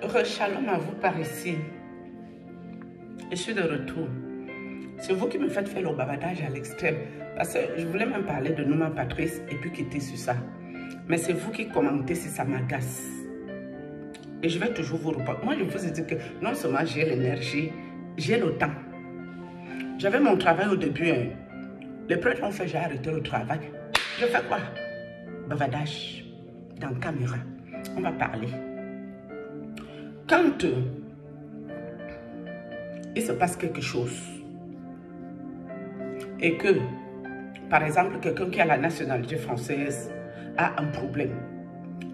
Shalom à vous par ici. Je suis de retour. C'est vous qui me faites faire le bavardage à l'extrême. Parce que je voulais même parler de Nouma Patrice et puis quitter sur ça. Mais c'est vous qui commentez si ça m'agace. Et je vais toujours vous reporter. Moi, je vous ai dit que non seulement j'ai l'énergie, j'ai le temps. J'avais mon travail au début. Hein. Les prêtres ont fait, j'ai arrêté le travail. Je fais quoi? Bavardage dans la caméra. On va parler. Quand il se passe quelque chose et que, par exemple, quelqu'un qui a la nationalité française a un problème,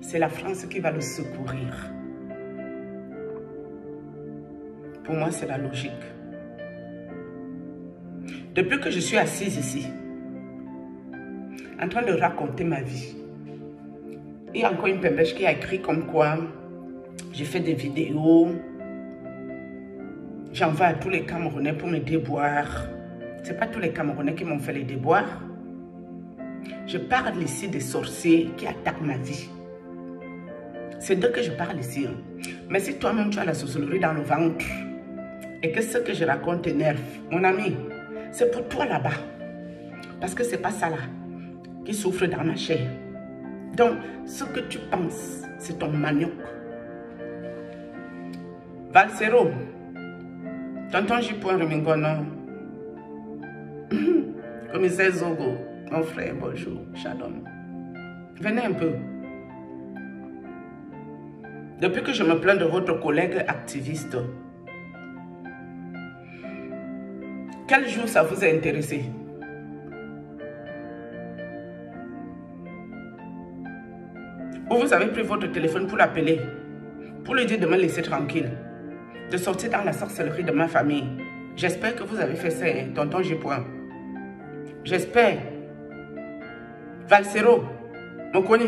c'est la France qui va le secourir. Pour moi, c'est la logique. Depuis que je suis assise ici, en train de raconter ma vie, il y a encore une pembèche qui a écrit comme quoi j'ai fait des vidéos, j'envoie à tous les Camerounais pour me déboire. Ce n'est pas tous les Camerounais qui m'ont fait les déboires. Je parle ici des sorciers qui attaquent ma vie. C'est d'eux que je parle ici. Hein. Mais si toi-même tu as la sorcellerie dans le ventre et que ce que je raconte t'énerve, mon ami, c'est pour toi là-bas. Parce que ce n'est pas ça là qui souffre dans ma chair. Donc, ce que tu penses, c'est ton manioc. Valsero, tonton J.Point Remingono, commissaire Zogo, mon frère, bonjour, Shalom. Venez un peu. Depuis que je me plains de votre collègue activiste, quel jour ça vous a intéressé? Ou vous avez pris votre téléphone pour l'appeler, pour lui dire de me laisser tranquille, de sortir dans la sorcellerie de ma famille. J'espère que vous avez fait ça, hein, tonton J.Point. J'espère. Valsero, mon connu.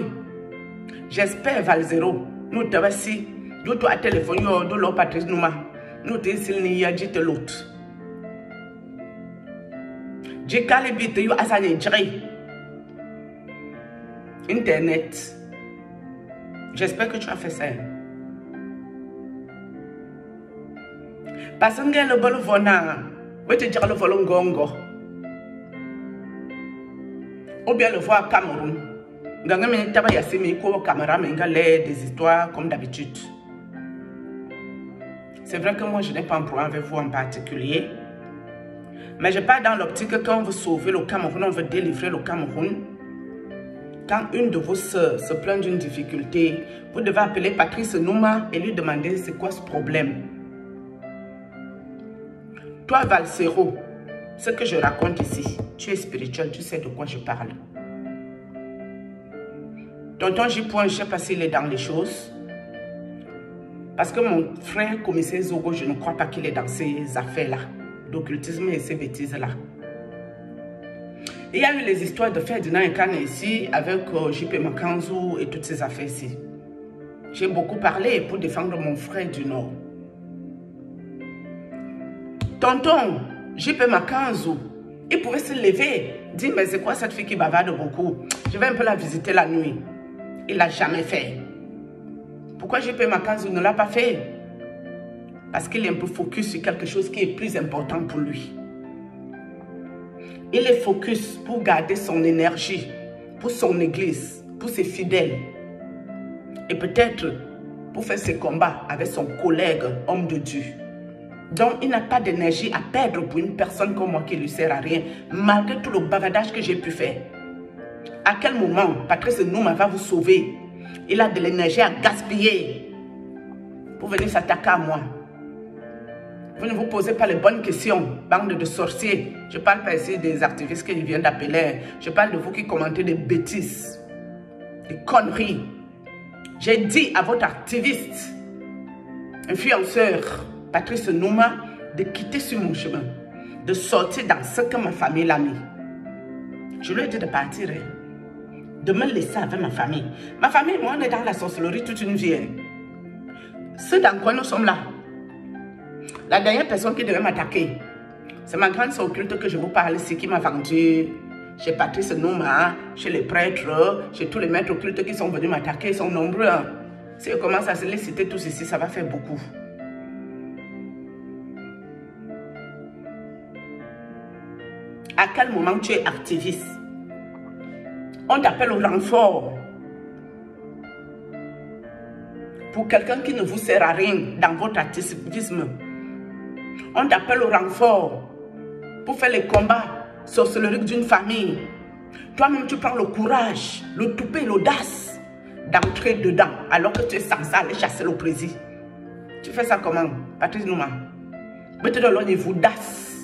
J'espère, Valsero. Nous te voici. Nous te as téléphoné de l'eau Patrice Nouma. Nous te silni dit l'autre. J'ai calibité yo asane jri. Internet. J'espère que tu as fait ça. Parce que le bol vona, oui tu diras le volon gongo. Ou bien le voir à Cameroun. Ganga meni taba yasimi ko caméra menga des histoires comme d'habitude. C'est vrai que moi je n'ai pas un problème avec vous en particulier. Mais je parle dans l'optique que quand on veut sauver le Cameroun, on veut délivrer le Cameroun. Quand une de vos soeurs se plaint d'une difficulté, vous devez appeler Patrice Nouma et lui demander c'est quoi ce problème. Toi, Valsero, ce que je raconte ici, tu es spirituel, tu sais de quoi je parle. Tonton J.Point, je ne sais pas s'il est dans les choses. Parce que mon frère commissaire Zogo, je ne crois pas qu'il est dans ces affaires-là, d'occultisme et ces bêtises-là. Il y a eu les histoires de Ferdinand Ekane ici, avec J.P. Makanzou et toutes ces affaires ici. J'ai beaucoup parlé pour défendre mon frère du Nord. Tonton J.P. Makanzou, il pouvait se lever, dire mais c'est quoi cette fille qui bavarde beaucoup? Je vais un peu la visiter la nuit. Il l'a jamais fait. Pourquoi J.P. Makanzou ne l'a pas fait? Parce qu'il est un peu focus sur quelque chose qui est plus important pour lui. Il est focus pour garder son énergie, pour son église, pour ses fidèles. Et peut-être pour faire ses combats avec son collègue, homme de Dieu. Donc, il n'a pas d'énergie à perdre pour une personne comme moi qui ne lui sert à rien, malgré tout le bavardage que j'ai pu faire. À quel moment Patrice Nouma va vous sauver? Il a de l'énergie à gaspiller pour venir s'attaquer à moi. Vous ne vous posez pas les bonnes questions, bande de sorciers. Je parle pas ici des activistes qui viennent d'appeler. Je parle de vous qui commentez des bêtises, des conneries. J'ai dit à votre activiste, influenceur, Patrice Nouma, de quitter sur mon chemin, de sortir dans ce que ma famille l'a mis. Je lui ai dit de partir, de me laisser avec ma famille. Ma famille, moi, on est dans la sorcellerie toute une vie. C'est dans quoi nous sommes là. La dernière personne qui devait m'attaquer, c'est ma grande sœur occulte que je vous parle ici, qui m'a vendu chez Patrice Nouma, chez les prêtres, chez tous les maîtres occultes qui sont venus m'attaquer, ils sont nombreux. Si je commence à se les citer tous ici, ça va faire beaucoup. À quel moment tu es activiste? On t'appelle au renfort. Pour quelqu'un qui ne vous sert à rien dans votre activisme. On t'appelle au renfort pour faire les combats sorcelleries d'une famille. Toi-même, tu prends le courage, le toupet, l'audace d'entrer dedans alors que tu es censé aller chasser le président. Tu fais ça comment, Patrice Nouma? Mettez-le au niveau d'audace.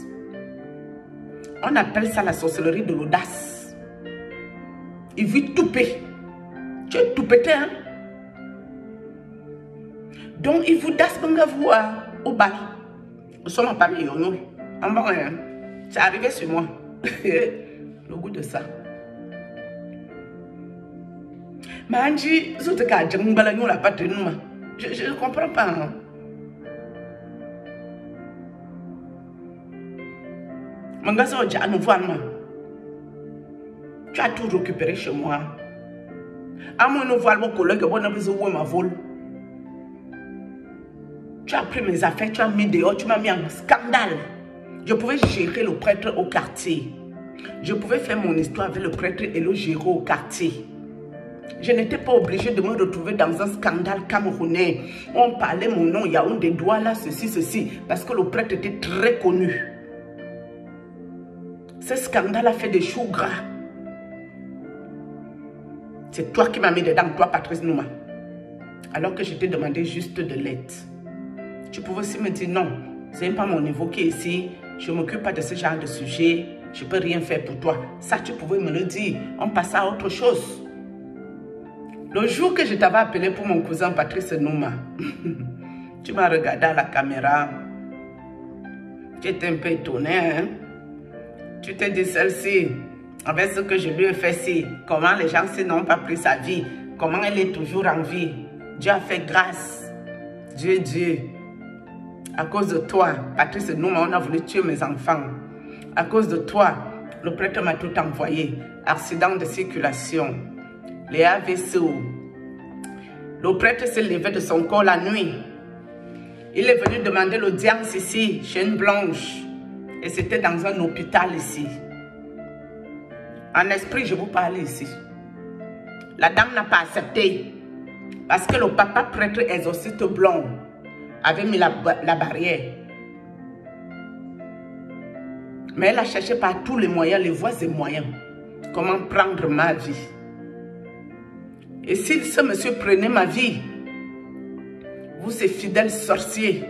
On appelle ça la sorcellerie de l'audace. Il veut touper. Tu es toupété, hein? Donc, il vous dasse au bal. Nous sommes en famille, nous. En bon, c'est arrivé sur moi. Le goût de ça. Manji, je ne comprends pas. Hein. Tu as tout récupéré chez moi. À moi, nous voilà mon collègue, on a besoin de ma vol. Tu as pris mes affaires, tu as mis dehors, tu m'as mis en scandale. Je pouvais gérer le prêtre au quartier. Je pouvais faire mon histoire avec le prêtre et le gérer au quartier. Je n'étais pas obligée de me retrouver dans un scandale camerounais. On parlait mon nom, il y a un des doigts là, ceci, ceci. Parce que le prêtre était très connu. Ce scandale a fait des choux gras. C'est toi qui m'as mis dedans, toi Patrice Nouma. Alors que je t'ai demandé juste de l'aide. Tu pouvais aussi me dire non, ce n'est pas mon niveau qui est ici, je ne m'occupe pas de ce genre de sujet, je ne peux rien faire pour toi. Ça, tu pouvais me le dire, on passe à autre chose. Le jour que je t'avais appelé pour mon cousin Patrice Nouma, tu m'as regardé à la caméra, tu étais un peu étonné, hein? Tu t'es dit celle-ci, avec ce que je lui ai fait, si, comment les gens n'ont pas pris sa vie, comment elle est toujours en vie. Dieu a fait grâce, Dieu. À cause de toi, Patrice Nouma, on a voulu tuer mes enfants. À cause de toi, le prêtre m'a tout envoyé. Accident de circulation. Les AVC. Le prêtre s'est levé de son corps la nuit. Il est venu demander l'audience ici, chez une blanche. Et c'était dans un hôpital ici. En esprit, je vous parle ici. La dame n'a pas accepté. Parce que le papa prêtre exorciste blanc avait mis la barrière. Mais elle a cherché par tous les moyens, les voies et moyens. Comment prendre ma vie. Et si ce monsieur prenait ma vie, vous, ces fidèles sorciers,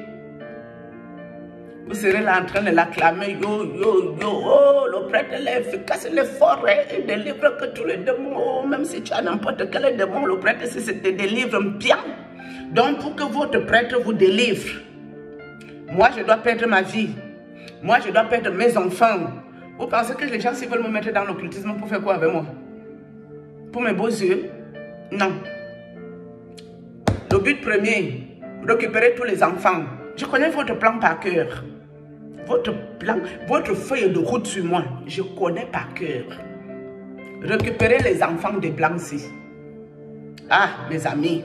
vous serez là en train de l'acclamer. Yo, yo, yo, oh, le prêtre est efficace, il est fort, hein, il délivre que tous les démons. Oh, même si tu as n'importe quel démon, le prêtre, c'est te délivre bien. Donc, pour que votre prêtre vous délivre, moi, je dois perdre ma vie. Moi, je dois perdre mes enfants. Vous pensez que les gens, s'ils veulent me mettre dans l'occultisme, pour faire quoi avec moi? Pour mes beaux yeux? Non. Le but premier, récupérer tous les enfants. Je connais votre plan par cœur. Votre plan, votre feuille de route sur moi, je connais par cœur. Récupérer les enfants des blancs-ci. Ah, mes amis.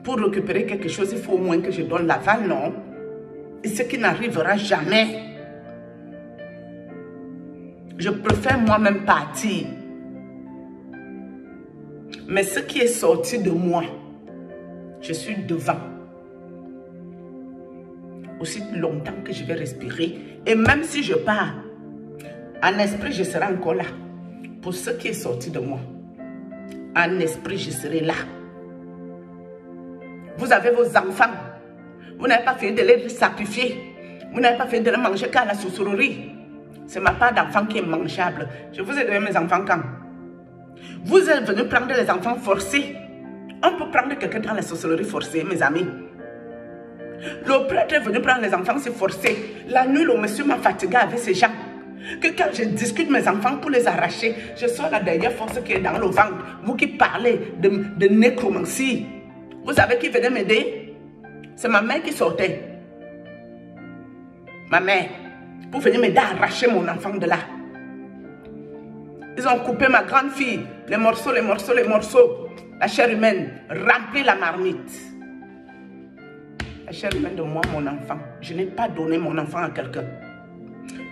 Pour récupérer quelque chose, il faut au moins que je donne l'aval, non? Et ce qui n'arrivera jamais. Je préfère moi-même partir. Mais ce qui est sorti de moi, je suis devant. Aussi longtemps que je vais respirer. Et même si je pars, en esprit, je serai encore là. Pour ce qui est sorti de moi. En esprit, je serai là. Vous avez vos enfants. Vous n'avez pas fait de les sacrifier. Vous n'avez pas fait de les manger qu'à la sorcellerie. C'est ma part d'enfant qui est mangeable. Je vous ai donné mes enfants quand? Vous êtes venus prendre les enfants forcés. On peut prendre quelqu'un dans la sorcellerie forcée, mes amis. Le prêtre est venu prendre les enfants, c'est forcé. La nuit, le monsieur m'a fatigué avec ces gens. Que quand je discute mes enfants pour les arracher, je sors la dernière force qui est dans le ventre. Vous qui parlez de nécromancie. Vous savez qui venait m'aider? C'est ma mère qui sortait. Ma mère. Pour venir m'aider à arracher mon enfant de là. Ils ont coupé ma grande fille. Les morceaux, les morceaux, les morceaux. La chair humaine remplit la marmite. La chair humaine de moi, mon enfant. Je n'ai pas donné mon enfant à quelqu'un.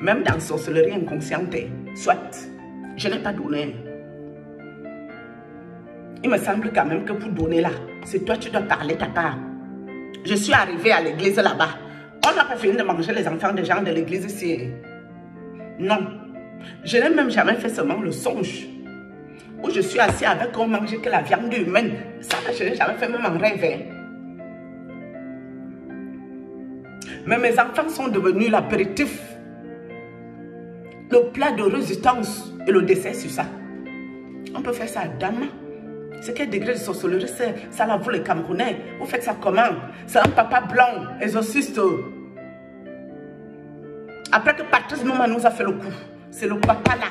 Même dans sorcellerie inconsciente, soit, je n'ai pas donné. Il me semble quand même que pour donner là, c'est toi tu dois parler ta part. Je suis arrivée à l'église là-bas. On n'a pas fini de manger les enfants des gens de l'église ici. Non. Je n'ai même jamais fait seulement le songe. Où je suis assis avec on mange que la viande humaine. Ça, je n'ai jamais fait même en rêve. Mais mes enfants sont devenus l'apéritif. Le plat de résistance et le dessert sur ça. On peut faire ça à dame. C'est quel degré de sorcellerie c'est? Ça là, vous les Camerounais. Vous faites ça comment? C'est un papa blanc, exorciste. Après que Patrice Nouma nous a fait le coup. C'est le papa là.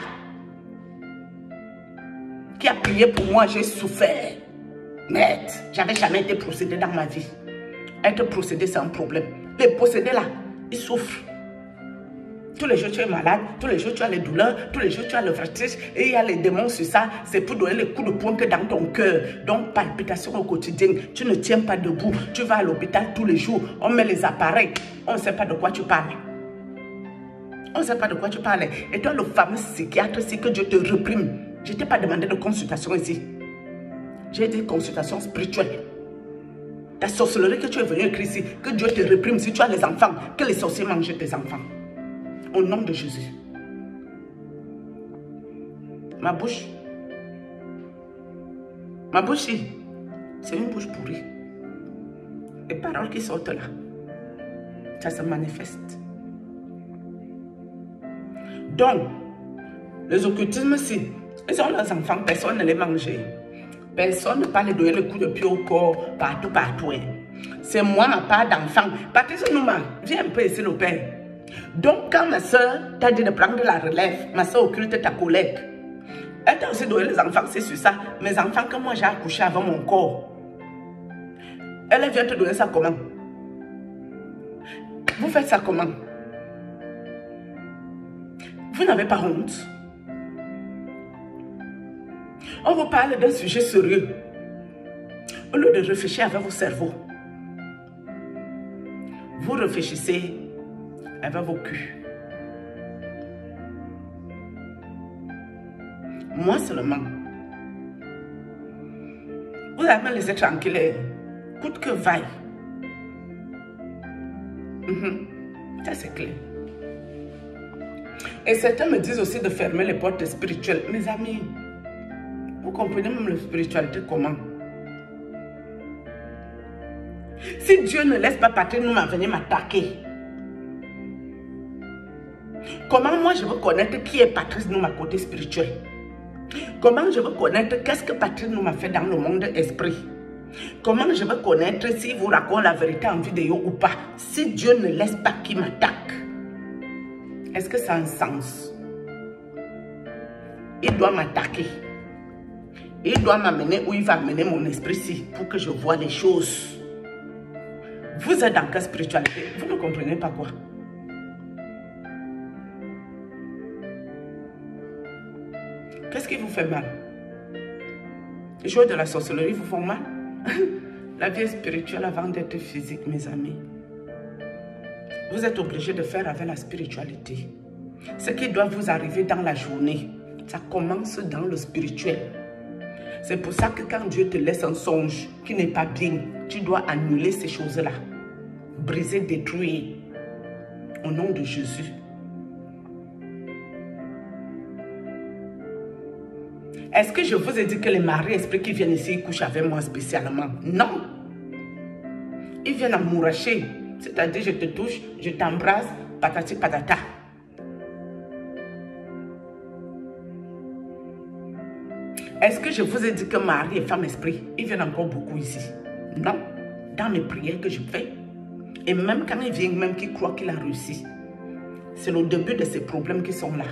Qui a prié pour moi, j'ai souffert. Mais j'avais jamais été procédé dans ma vie. Être procédé, c'est un problème. Les possédés là, ils souffrent. Tous les jours tu es malade, tous les jours tu as les douleurs, tous les jours tu as le vertige et il y a les démons sur ça. C'est pour donner les coups de poing que dans ton cœur. Donc palpitations au quotidien, tu ne tiens pas debout. Tu vas à l'hôpital tous les jours, on met les appareils. On ne sait pas de quoi tu parles. On ne sait pas de quoi tu parles. Et toi le fameux psychiatre, c'est que Dieu te réprime. Je ne t'ai pas demandé de consultation ici. J'ai dit consultation spirituelle. Ta sorcellerie que tu es venu écrire ici, que Dieu te réprime si tu as les enfants, que les sorciers mangent tes enfants. Au nom de Jésus. Ma bouche, c'est une bouche pourrie. Les paroles qui sortent là, ça se manifeste. Donc, les occultismes ici, ils ont leurs enfants, personne ne les mange. Personne ne peut les donner le coup de pied au corps, partout. C'est moi, ma part d'enfant. Patrice Nouma, viens un peu ici, le père. Donc, quand ma soeur t'a dit de prendre la relève, ma soeur occulte ta collègue. Elle t'a aussi donné les enfants, c'est sur ça. Mes enfants que moi j'ai accouché avant mon corps. Elle vient te donner ça comment? Vous faites ça comment? Vous n'avez pas honte? On vous parle d'un sujet sérieux. Au lieu de réfléchir avec vos cerveaux, vous réfléchissez avec vos culs. Moi seulement. Vous allez me laisser tranquille. Coûte que vaille. Ça c'est clair. Et certains me disent aussi de fermer les portes spirituelles. Mes amis, vous comprenez même la spiritualité comment? Si Dieu ne laisse pas Patrice Nouma venir m'attaquer, comment moi je veux connaître qui est Patrice Nouma côté spirituel? Comment je veux connaître qu'est-ce que Patrice Nouma fait dans le monde esprit? Comment je veux connaître si vous raconte la vérité en vidéo ou pas? Si Dieu ne laisse pas qu'il m'attaque, est-ce que ça a un sens? Il doit m'attaquer. Il doit m'amener où il va amener mon esprit-ci pour que je vois les choses. Vous êtes dans quelle spiritualité? Vous ne comprenez pas quoi? Qu'est-ce qui vous fait mal? Les choses de la sorcellerie vous font mal? La vie est spirituelle avant d'être physique, mes amis. Vous êtes obligés de faire avec la spiritualité. Ce qui doit vous arriver dans la journée, ça commence dans le spirituel. C'est pour ça que quand Dieu te laisse un songe qui n'est pas bien, tu dois annuler ces choses-là. Briser, détruire. Au nom de Jésus. Est-ce que je vous ai dit que les maris esprits qui viennent ici, ils couchent avec moi spécialement? Non. Ils viennent à m'ouracher. C'est-à-dire, je te touche, je t'embrasse, patati patata. Est-ce que je vous ai dit que mari et femme esprit, ils viennent encore beaucoup ici? Non. Dans mes prières que je fais. Et même quand ils viennent, même qu'ils croient qu'il a réussi. C'est le début de ces problèmes qui sont là.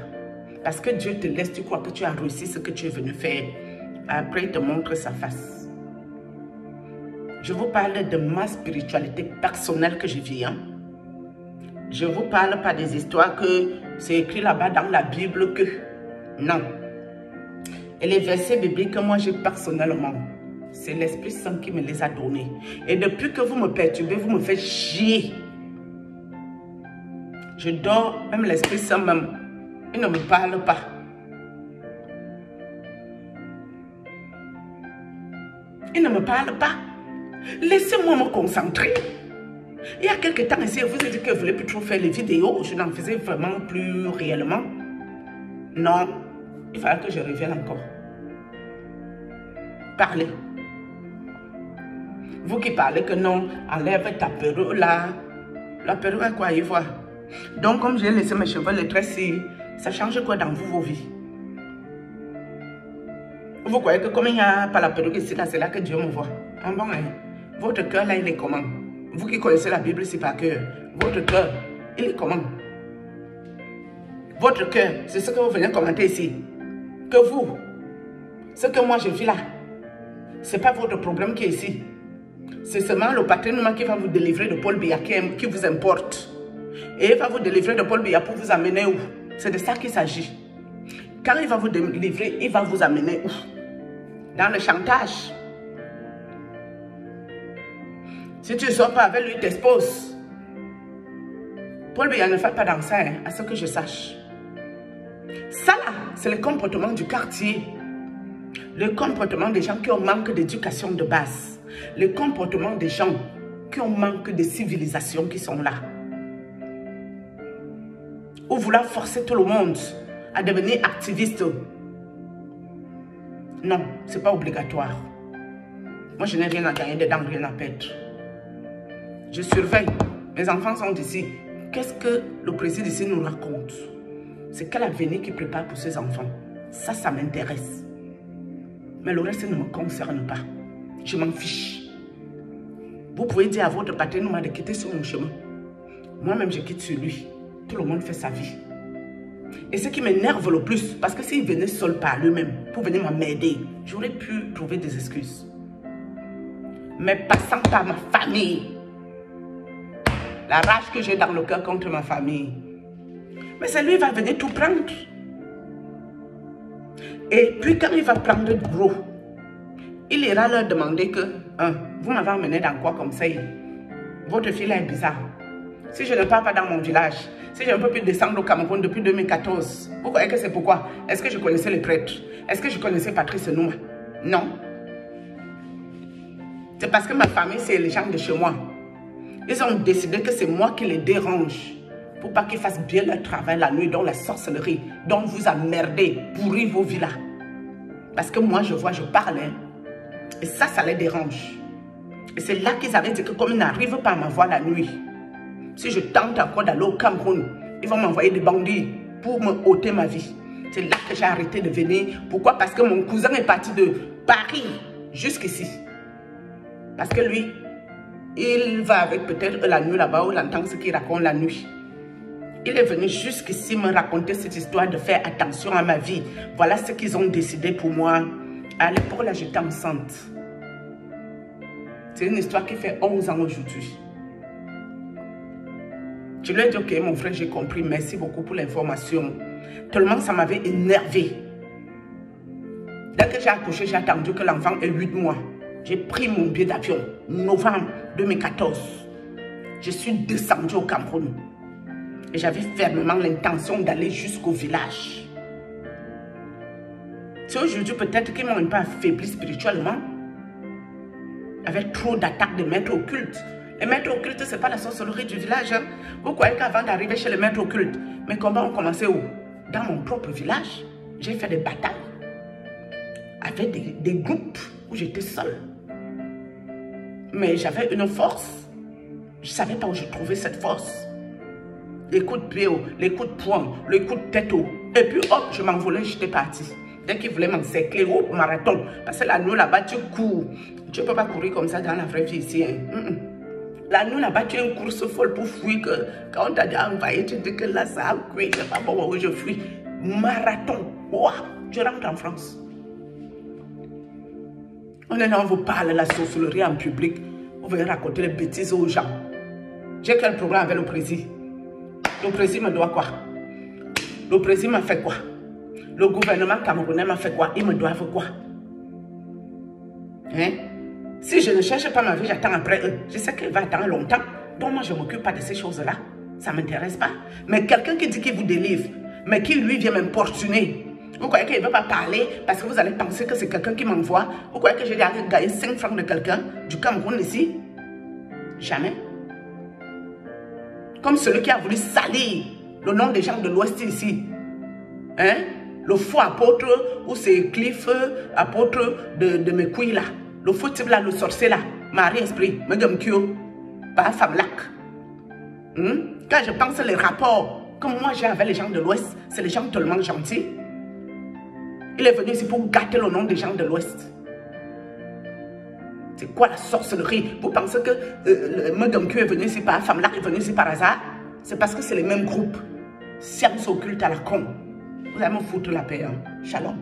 Parce que Dieu te laisse, tu crois que tu as réussi ce que tu es venu faire. Après, il te montre sa face. Je vous parle de ma spiritualité personnelle que je vis. Je ne vous parle pas des histoires que c'est écrit là-bas dans la Bible que... Non. Et les versets bibliques que moi j'ai personnellement, C'est l'Esprit Saint qui me les a donnés. Et depuis que vous me perturbez, vous me faites chier. Je dors, même l'Esprit Saint même, il ne me parle pas. Il ne me parle pas. Laissez-moi me concentrer. Il y a quelques temps ici, vous avez dit que vous ne voulez plus trop faire les vidéos. Je n'en faisais vraiment plus réellement. Non, il fallait que je revienne encore. Parlez. Vous qui parlez que non, enlève ta perruque là. La perruque à quoi y voir? Donc comme j'ai laissé mes cheveux les tresser, ça change quoi dans vous, vos vies? Vous croyez que comme il n'y a pas la perruque ici, là, c'est là que Dieu me voit? Ah bon, hein? Votre cœur là, il est comment? Vous qui connaissez la Bible, c'est par cœur. Votre cœur, il est comment? Votre cœur, c'est ce que vous venez commenter ici. Que vous, ce que moi je vis là, ce n'est pas votre problème qui est ici. C'est seulement le patrimoine qui va vous délivrer de Paul Biya qui vous importe. Et il va vous délivrer de Paul Biya pour vous amener où? C'est de ça qu'il s'agit. Quand il va vous délivrer, il va vous amener où? Dans le chantage. Si tu ne sors pas avec lui, il t'expose. Paul Biya ne fait pas dans ça, hein, à ce que je sache. Ça là, c'est le comportement du quartier. Le comportement des gens qui ont manque d'éducation de base. Le comportement des gens qui ont manque de civilisation qui sont là. Ou vouloir forcer tout le monde à devenir activiste. Non, ce n'est pas obligatoire. Moi, je n'ai rien à gagner dedans, rien à perdre. Je surveille. Mes enfants sont ici. Qu'est-ce que le président ici nous raconte? C'est quel avenir qu'il prépare pour ses enfants. Ça m'intéresse. Mais le reste ne me concerne pas. Je m'en fiche. Vous pouvez dire à votre patrimoine de quitter sur mon chemin. Moi-même, je quitte sur lui. Tout le monde fait sa vie. Et ce qui m'énerve le plus, parce que s'il venait seul par lui-même pour venir m'aider, j'aurais pu trouver des excuses. Mais passant par ma famille, la rage que j'ai dans le cœur contre ma famille, mais c'est lui qui va venir tout prendre. Et puis quand il va prendre gros, il ira leur demander que, vous m'avez emmené dans quoi comme ça? Votre fille là est bizarre. Si je ne pars pas dans mon village, si je ne peux plus descendre au Cameroun depuis 2014, vous croyez que c'est pourquoi? Est-ce que je connaissais les prêtres? Est-ce que je connaissais Patrice Nouma? Non. C'est parce que ma famille, c'est les gens de chez moi. Ils ont décidé que c'est moi qui les dérange. Pour pas qu'ils fassent bien leur travail la nuit dans la sorcellerie, dont vous emmerdez, pourrir vos villas. Parce que moi, je vois, je parle. Hein. Et ça les dérange. Et c'est là qu'ils avaient dit que comme ils n'arrivent pas à m'avoir la nuit, si je tente encore d'aller au Cameroun, ils vont m'envoyer des bandits pour me ôter ma vie. C'est là que j'ai arrêté de venir. Pourquoi? Parce que mon cousin est parti de Paris jusqu'ici. Parce que lui, il va avec peut-être la nuit là-bas où il entend ce qu'il raconte la nuit. Il est venu jusqu'ici me raconter cette histoire de faire attention à ma vie. Voilà ce qu'ils ont décidé pour moi. À l'époque là, j'étais enceinte. C'est une histoire qui fait 11 ans aujourd'hui. Je lui ai dit, ok mon frère, j'ai compris, merci beaucoup pour l'information. Tellement ça m'avait énervé. Dès que j'ai accouché, j'ai attendu que l'enfant ait 8 mois. J'ai pris mon billet d'avion, novembre 2014. Je suis descendue au Cameroun. Et j'avais fermement l'intention d'aller jusqu'au village. C'est aujourd'hui peut-être qu'ils m'ont un peu affaibli spirituellement. Avec trop d'attaques de maîtres occultes. Les maîtres occultes, ce n'est pas la sorcellerie du village. Hein. Vous croyez qu'avant d'arriver chez les maîtres occultes, mes combats ont commencé où? Dans mon propre village. J'ai fait des batailles. Avec des groupes où j'étais seule. Mais j'avais une force. Je ne savais pas où je trouvais cette force. Les coups de pied, les coups de poing, les coups de tête. Et puis hop, je m'envolais, j'étais partie. Dès qu'ils voulaient m'encercler, au marathon. Parce que la nuit là-bas, tu cours. Tu ne peux pas courir comme ça dans la vraie vie ici. Hein. La nuit là-bas, tu as une course folle pour fuir. Que, quand on t'a déjà envahi, tu dis que là, ça a cuit. C'est pas bon où je fuis. Marathon. Wow, je rentre en France. On est là, on vous parle de la sorcellerie en public. On veut raconter les bêtises aux gens. J'ai quel problème avec le président? Le président me doit quoi? Le président m'a fait quoi? Le gouvernement camerounais m'a fait quoi? Ils me doivent quoi? Hein? Si je ne cherche pas ma vie, j'attends après eux. Je sais qu'elle va attendre longtemps. Donc moi, je ne m'occupe pas de ces choses-là. Ça ne m'intéresse pas. Mais quelqu'un qui dit qu'il vous délivre, mais qui lui vient m'importuner. Vous croyez qu'il ne veut pas parler parce que vous allez penser que c'est quelqu'un qui m'envoie? Vous croyez que j'ai gagné 5 francs de quelqu'un du Cameroun ici? Jamais. Comme celui qui a voulu salir le nom des gens de l'Ouest ici. Hein? Le faux apôtre, ou c'est Cliff, apôtre de mes couilles là. Le faux type là, le sorcier là. Marie-Esprit, Megam Kyo, pas Famlac. Quand je pense les rapports que moi j'ai avec les gens de l'Ouest, c'est les gens tellement gentils. Il est venu ici pour gâter le nom des gens de l'Ouest. C'est quoi la sorcellerie? Vous pensez que Megam Kyo est venu ici par Famlac, est venu ici par hasard? C'est parce que c'est les mêmes groupes. Science occulte à la con. Vous allez me foutre la paix. Hein? Shalom.